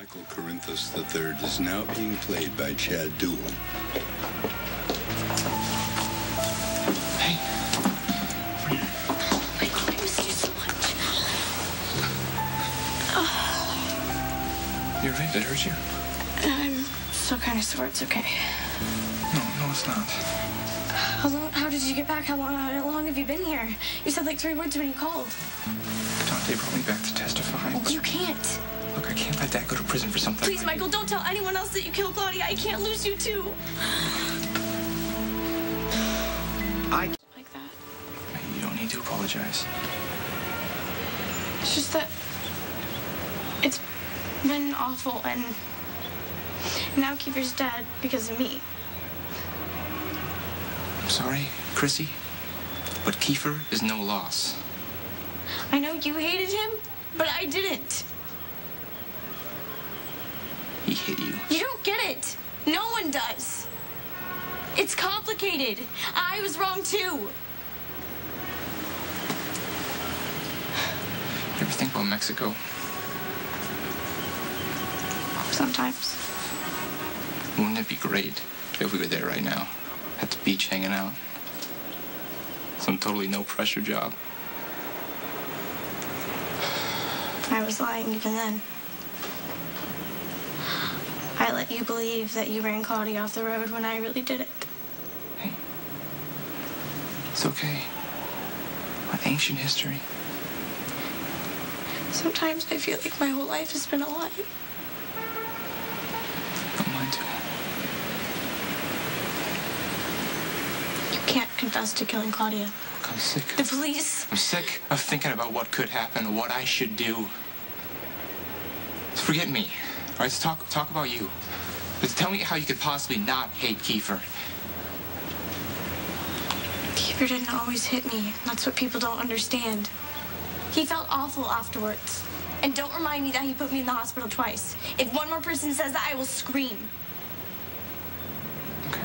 Michael Kristina III is now being played by Chad Duell. Hey. Michael, I miss you so much. You alright? Did it hurt you? I'm still kind of sore. It's okay. No, it's not. How did you get back? How long have you been here? You said like 3 words when you called. Dante brought me back to testify. You can't. Look, I can't let Dad go to prison for something. Please, Michael, don't tell anyone else that you killed Claudia. I can't lose you, too. Like that. You don't need to apologize. It's just that it's been awful, and now Kiefer's dead because of me. I'm sorry, Chrissy, but Kiefer is no loss. I know you hated him, but I didn't. He hit you. You don't get it. No one does. It's complicated. I was wrong, too. You ever think about Mexico? Sometimes. Wouldn't it be great if we were there right now? At the beach hanging out. Some totally no-pressure job. I was lying even then. I let you believe that you ran Claudia off the road when I really did it. Hey. It's okay. An ancient history. Sometimes I feel like my whole life has been a lie. Not mine too. You can't confess to killing Claudia. Look, I'm sick. The police. I'm sick of thinking about what could happen, what I should do. Forget me. All right, let's talk about you. Let's tell me how you could possibly not hate Kiefer. Kiefer didn't always hit me. That's what people don't understand. He felt awful afterwards. And don't remind me that he put me in the hospital twice. If one more person says that, I will scream. Okay.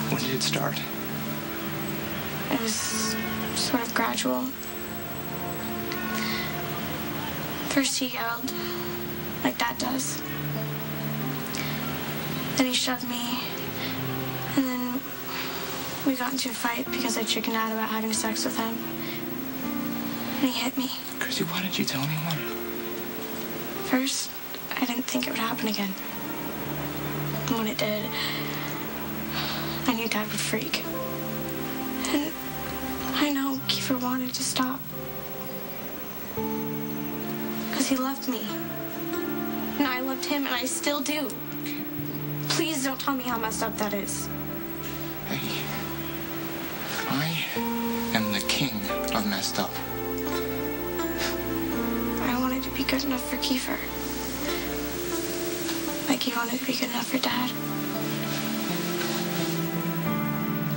When did it start? It was sort of gradual. First he yelled, like Dad does. Then he shoved me, and then we got into a fight because I chickened out about having sex with him. And he hit me. Chrissy, why didn't you tell anyone? First, I didn't think it would happen again. And when it did, I knew Dad would freak. And I know Kiefer wanted to stop. Because he loved me. And I loved him, and I still do. Okay. Please don't tell me how messed up that is. Hey. I am the king of messed up. I wanted to be good enough for Kiefer. Like he wanted to be good enough for Dad.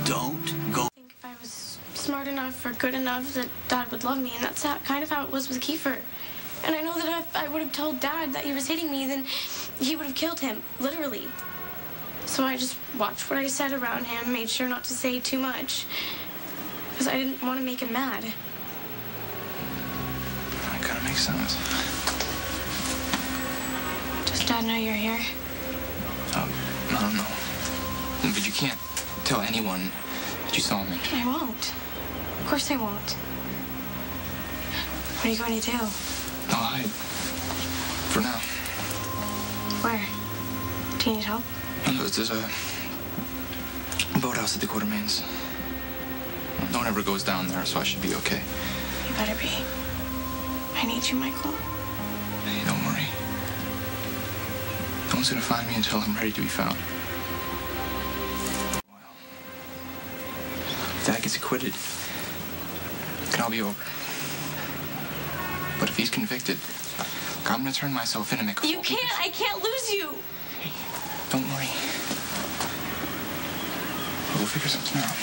Don't go. I think if I was smart enough or good enough that Dad would love me, and that's kind of how it was with Kiefer. And I know that if I would have told Dad that he was hitting me, then he would have killed him, literally. So I just watched what I said around him, made sure not to say too much, because I didn't want to make him mad. That kind of makes sense. Does Dad know you're here? I don't know. But you can't tell anyone that you saw me. I won't. Of course I won't. What are you going to do? I'll hide. For now. Where? Do you need help? There's a boathouse at the Quartermains. No one ever goes down there, so I should be okay. You better be. I need you, Michael. Hey, don't worry. No one's gonna find me until I'm ready to be found. If Dad gets acquitted, it can all be over. But if he's convicted, I'm gonna turn myself in and make a You can't. I can't lose you. Hey, don't worry. We'll figure something out.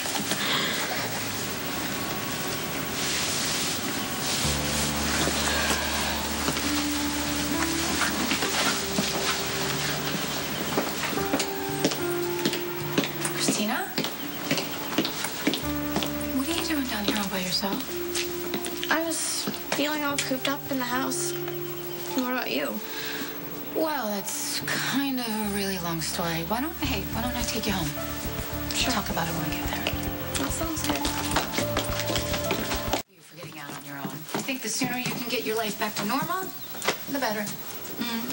Kristina? What are you doing down here all by yourself? I was feeling all cooped up in the house. What about you? you? Well, it's kind of a really long story. Why don't I take you home? Sure. Talk about it when we get there. That sounds good. You're forgetting out on your own. I think the sooner you can get your life back to normal, the better.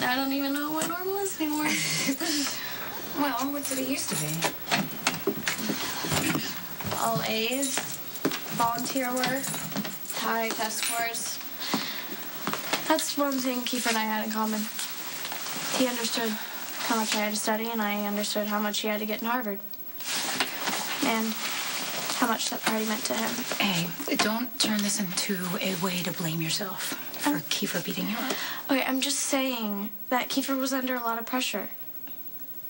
I don't even know what normal is anymore. Well, what did it used to be? All A's, volunteer work, high test scores. That's one thing Kiefer and I had in common. He understood how much I had to study, and I understood how much he had to get in Harvard. And how much that party meant to him. Hey, don't turn this into a way to blame yourself for Kiefer beating you up. Okay, I'm just saying that Kiefer was under a lot of pressure.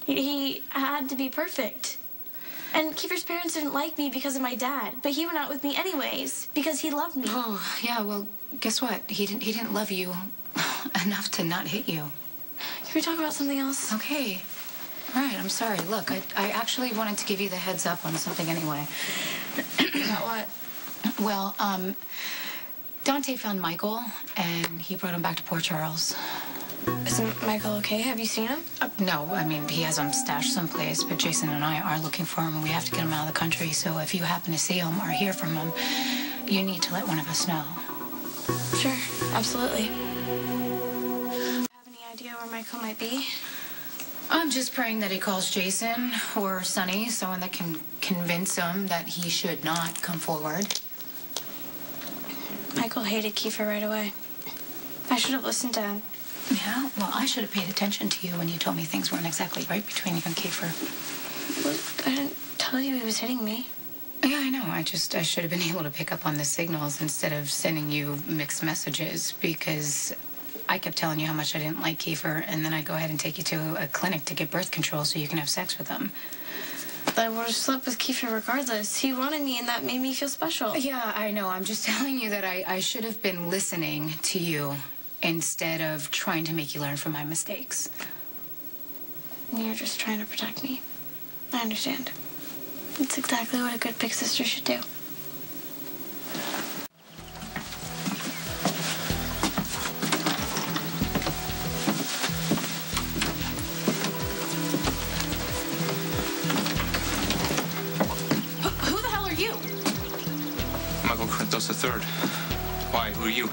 He had to be perfect. And Kiefer's parents didn't like me because of my dad, but he went out with me anyways because he loved me. Oh, yeah, well, guess what? He didn't love you enough to not hit you. Can we talk about something else? Okay. All right, I'm sorry. Look, I actually wanted to give you the heads up on something anyway. About what? Well, Dante found Michael, and he brought him back to Port Charles. Isn't Michael okay? Have you seen him? No, I mean, he has him stashed someplace, but Jason and I are looking for him, and we have to get him out of the country. So if you happen to see him or hear from him, you need to let one of us know. Sure, absolutely. Have any idea where Michael might be? I'm just praying that he calls Jason or Sonny, someone that can convince him that he should not come forward. Michael hated Kiefer right away. I should have listened to him. Yeah, well, I should have paid attention to you when you told me things weren't exactly right between you and Kiefer. Well, I didn't tell you he was hitting me. Yeah, I know. I should have been able to pick up on the signals instead of sending you mixed messages because I kept telling you how much I didn't like Kiefer, and then I'd go ahead and take you to a clinic to get birth control so you can have sex with him. I would have slept with Kiefer regardless. He wanted me, and that made me feel special. Yeah, I know. I'm just telling you that I should have been listening to you instead of trying to make you learn from my mistakes. You're just trying to protect me. I understand. It's exactly what a good big sister should do. Michael Kristina III. Why? Who are you?